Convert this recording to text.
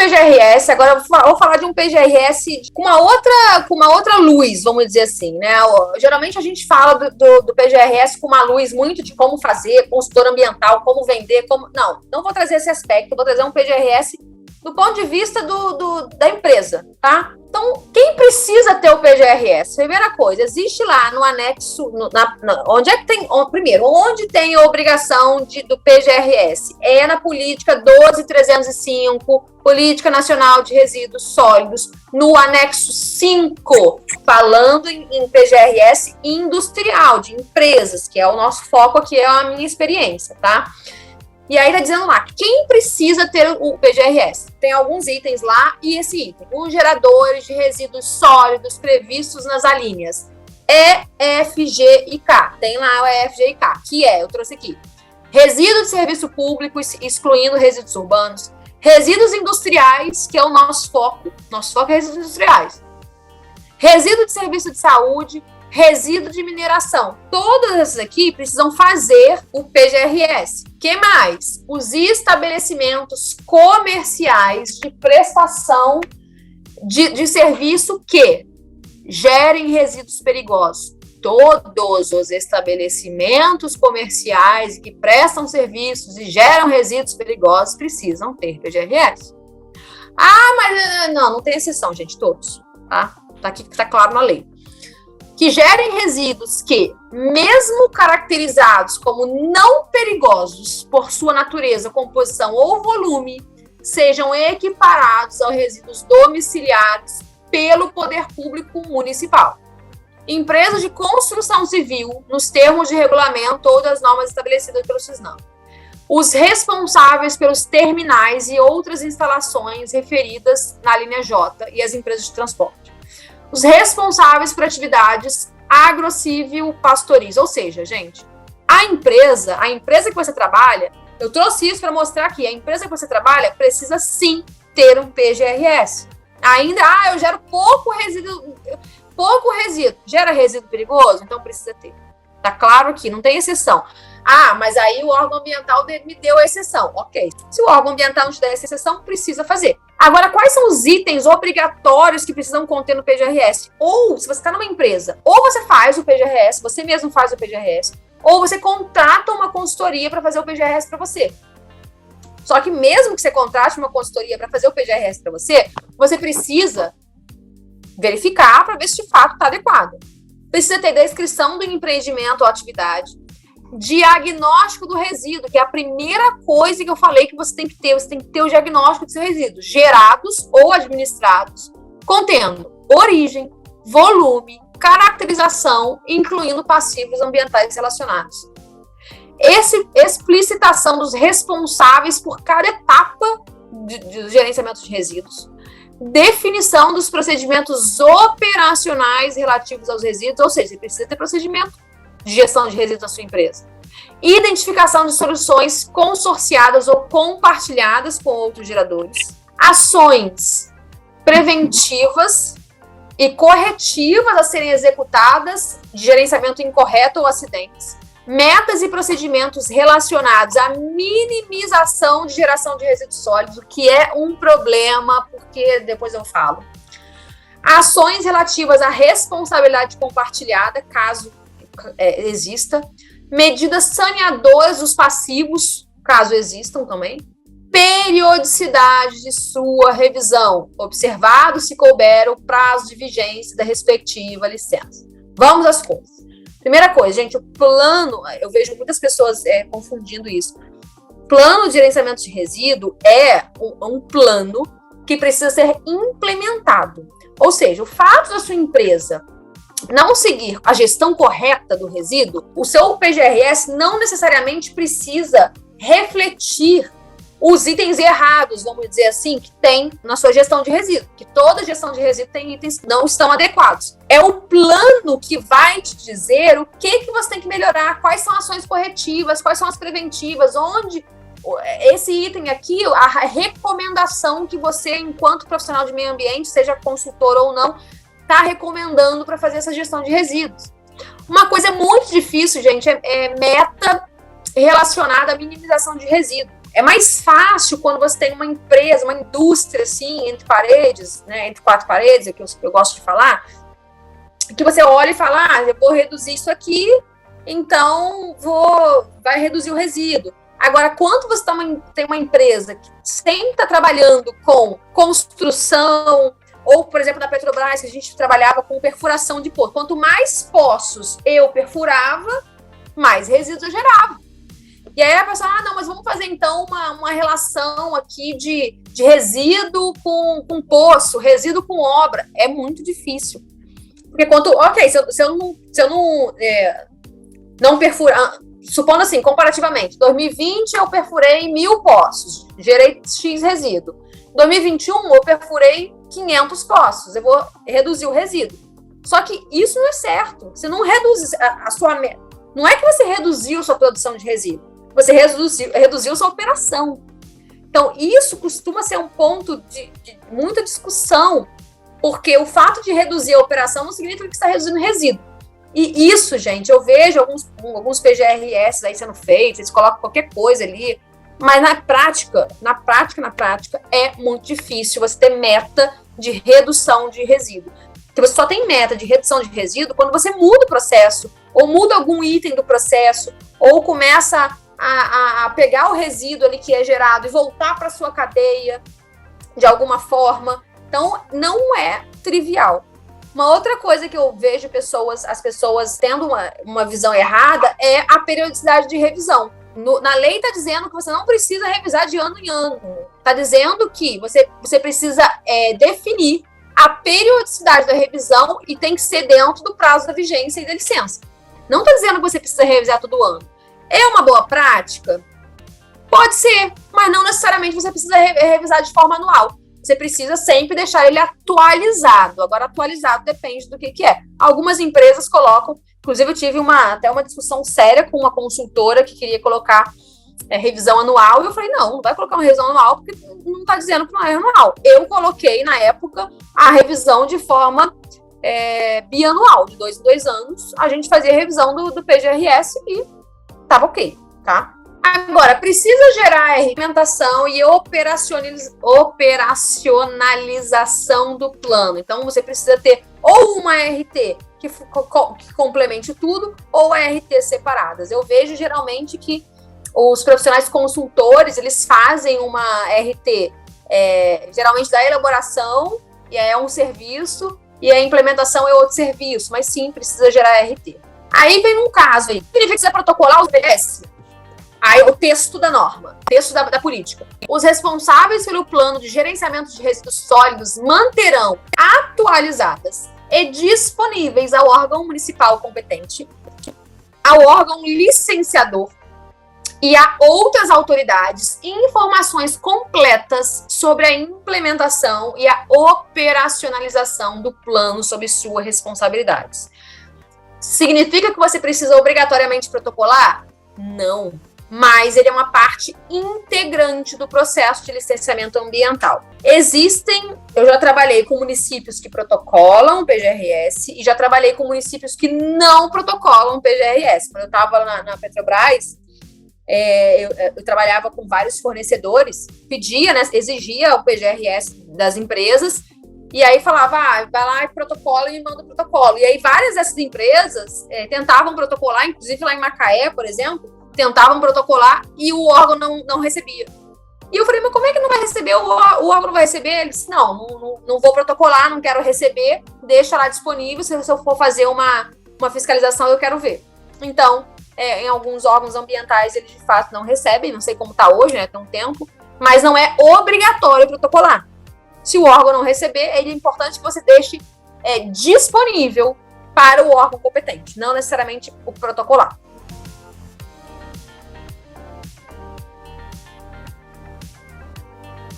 PGRS, agora eu vou falar de um PGRS com uma outra luz, vamos dizer assim, né? Geralmente a gente fala do PGRS com uma luz muito de como fazer, consultor ambiental, como vender, como... Não vou trazer esse aspecto, vou trazer um PGRS do ponto de vista da empresa, tá? Então, quem precisa ter o PGRS? Primeira coisa, existe lá no anexo, onde é que tem, primeiro, onde tem a obrigação do PGRS? É na política 12.305, Política Nacional de Resíduos Sólidos, no anexo 5, falando em PGRS industrial, de empresas, que é o nosso foco aqui, é a minha experiência, tá? E aí tá dizendo lá, quem precisa ter o PGRS? Tem alguns itens lá, e esse item, os geradores de resíduos sólidos previstos nas alíneas E, F, G e K. Tem lá o E, F, G e K, que eu trouxe aqui. Resíduos de serviço público, excluindo resíduos urbanos. Resíduos industriais, que é o nosso foco é resíduos industriais. Resíduo de serviço de saúde, resíduo de mineração. Todas essas aqui precisam fazer o PGRS. O que mais? Os estabelecimentos comerciais de prestação de serviço que gerem resíduos perigosos. Todos os estabelecimentos comerciais que prestam serviços e geram resíduos perigosos precisam ter PGRS. Mas não tem exceção, gente, todos. Tá aqui, tá claro na lei. Que gerem resíduos que, mesmo caracterizados como não perigosos por sua natureza, composição ou volume, sejam equiparados aos resíduos domiciliares pelo poder público municipal. Empresas de construção civil, nos termos de regulamento ou das normas estabelecidas pelo CISNAM. Os responsáveis pelos terminais e outras instalações referidas na linha J e as empresas de transporte. Os responsáveis por atividades agrocívil pastoris, ou seja, gente, a empresa que você trabalha, eu trouxe isso para mostrar aqui, a empresa que você trabalha precisa sim ter um PGRS. Ainda, eu gero pouco resíduo, gera resíduo perigoso, então precisa ter. Tá claro aqui, não tem exceção. Mas aí o órgão ambiental me deu a exceção. Ok. Se o órgão ambiental não te der essa exceção, precisa fazer. Agora, quais são os itens obrigatórios que precisam conter no PGRS? Ou, se você está numa empresa, ou você faz o PGRS, você mesmo faz o PGRS, ou você contrata uma consultoria para fazer o PGRS para você. Só que mesmo que você contrate uma consultoria para fazer o PGRS para você, você precisa verificar para ver se de fato está adequado. Precisa ter descrição do empreendimento ou atividade, diagnóstico do resíduo, que é a primeira coisa que eu falei que você tem que ter. Você tem que ter o diagnóstico dos resíduos gerados ou administrados, contendo origem, volume, caracterização, incluindo passivos ambientais relacionados. Explicitação dos responsáveis por cada etapa de gerenciamento de resíduos. Definição dos procedimentos operacionais relativos aos resíduos, ou seja, você precisa ter procedimento de gestão de resíduos na sua empresa. Identificação de soluções consorciadas ou compartilhadas com outros geradores. Ações preventivas e corretivas a serem executadas de gerenciamento incorreto ou acidentes. Metas e procedimentos relacionados à minimização de geração de resíduos sólidos, o que é um problema, porque depois eu falo. Ações relativas à responsabilidade compartilhada, caso exista. Medidas saneadoras dos passivos, caso existam também. Periodicidade de sua revisão, observado, se couber, o prazo de vigência da respectiva licença. Vamos às coisas. Primeira coisa, gente, o plano, eu vejo muitas pessoas confundindo isso. Plano de gerenciamento de resíduo é um plano que precisa ser implementado. Ou seja, o fato da sua empresa não seguir a gestão correta do resíduo, o seu PGRS não necessariamente precisa refletir os itens errados, vamos dizer assim, que tem na sua gestão de resíduo, que toda gestão de resíduo tem itens que não estão adequados. É o plano que vai te dizer o que você tem que melhorar, quais são as ações corretivas, quais são as preventivas, onde esse item aqui, a recomendação que você, enquanto profissional de meio ambiente, seja consultor ou não, está recomendando para fazer essa gestão de resíduos. Uma coisa muito difícil, gente, é meta relacionada à minimização de resíduo. É mais fácil quando você tem uma empresa, uma indústria, assim, entre paredes, né, entre quatro paredes, é que eu gosto de falar, que você olha e fala, eu vou reduzir isso aqui, então vai reduzir o resíduo. Agora, quando você tem uma empresa que sempre está trabalhando com construção, ou, por exemplo, na Petrobras, que a gente trabalhava com perfuração de poços. Quanto mais poços eu perfurava, mais resíduos eu gerava. E aí a pessoa, não, mas vamos fazer então uma relação aqui de resíduo com poço, resíduo com obra. É muito difícil. Porque se eu não perfurar, supondo assim, comparativamente, 2020 eu perfurei 1.000 poços, gerei X resíduo. 2021 eu perfurei 500 poços, eu vou reduzir o resíduo. Só que isso não é certo. Você não reduz a sua meta. Não é que você reduziu sua produção de resíduo, você reduziu sua operação. Então, isso costuma ser um ponto de muita discussão, porque o fato de reduzir a operação não significa que você está reduzindo resíduo. E isso, gente, eu vejo alguns PGRS aí sendo feitos, eles colocam qualquer coisa ali, mas na prática, é muito difícil você ter meta de redução de resíduo. Porque você só tem meta de redução de resíduo quando você muda o processo, ou muda algum item do processo, ou começa a pegar o resíduo ali que é gerado e voltar para a sua cadeia de alguma forma. Então, não é trivial. Uma outra coisa que eu vejo as pessoas tendo uma visão errada é a periodicidade de revisão. Na lei está dizendo que você não precisa revisar de ano em ano. Está dizendo que você precisa definir a periodicidade da revisão e tem que ser dentro do prazo da vigência e da licença. Não está dizendo que você precisa revisar todo ano. É uma boa prática? Pode ser, mas não necessariamente você precisa revisar de forma anual. Você precisa sempre deixar ele atualizado. Agora, atualizado depende do que é. Algumas empresas colocam, inclusive eu tive até uma discussão séria com uma consultora que queria colocar revisão anual, e eu falei, não vai colocar uma revisão anual, porque não está dizendo que não é anual. Eu coloquei, na época, a revisão de forma bianual, de 2 em 2 anos, a gente fazia a revisão do PGRS e estava ok, tá? Agora, precisa gerar a implementação e operacionalização do plano. Então, você precisa ter ou uma RT que complemente tudo, ou RT separadas. Eu vejo, geralmente, que os profissionais consultores, eles fazem uma RT, geralmente da elaboração, e é um serviço, e a implementação é outro serviço, mas sim, precisa gerar RT. Aí vem um caso aí, significa que precisa protocolar os BS? Aí, o texto da norma, texto da política. Os responsáveis pelo plano de gerenciamento de resíduos sólidos manterão atualizadas e disponíveis ao órgão municipal competente, ao órgão licenciador e a outras autoridades informações completas sobre a implementação e a operacionalização do plano sob suas responsabilidades. Significa que você precisa obrigatoriamente protocolar? Não. Mas ele é uma parte integrante do processo de licenciamento ambiental. Eu já trabalhei com municípios que protocolam PGRS e já trabalhei com municípios que não protocolam PGRS. Quando eu estava na Petrobras, eu trabalhava com vários fornecedores, exigia o PGRS das empresas, e aí falava, vai lá e protocola e manda o protocolo. E aí várias dessas empresas tentavam protocolar, inclusive lá em Macaé, por exemplo, tentavam protocolar e o órgão não recebia. E eu falei, mas como é que não vai receber? O órgão não vai receber? Ele disse, não vou protocolar, não quero receber, deixa lá disponível, se eu for fazer uma fiscalização, eu quero ver. Então, em alguns órgãos ambientais, eles de fato não recebem, não sei como está hoje, né, tem um tempo, mas não é obrigatório protocolar. Se o órgão não receber, é importante que você deixe disponível para o órgão competente, não necessariamente o protocolar.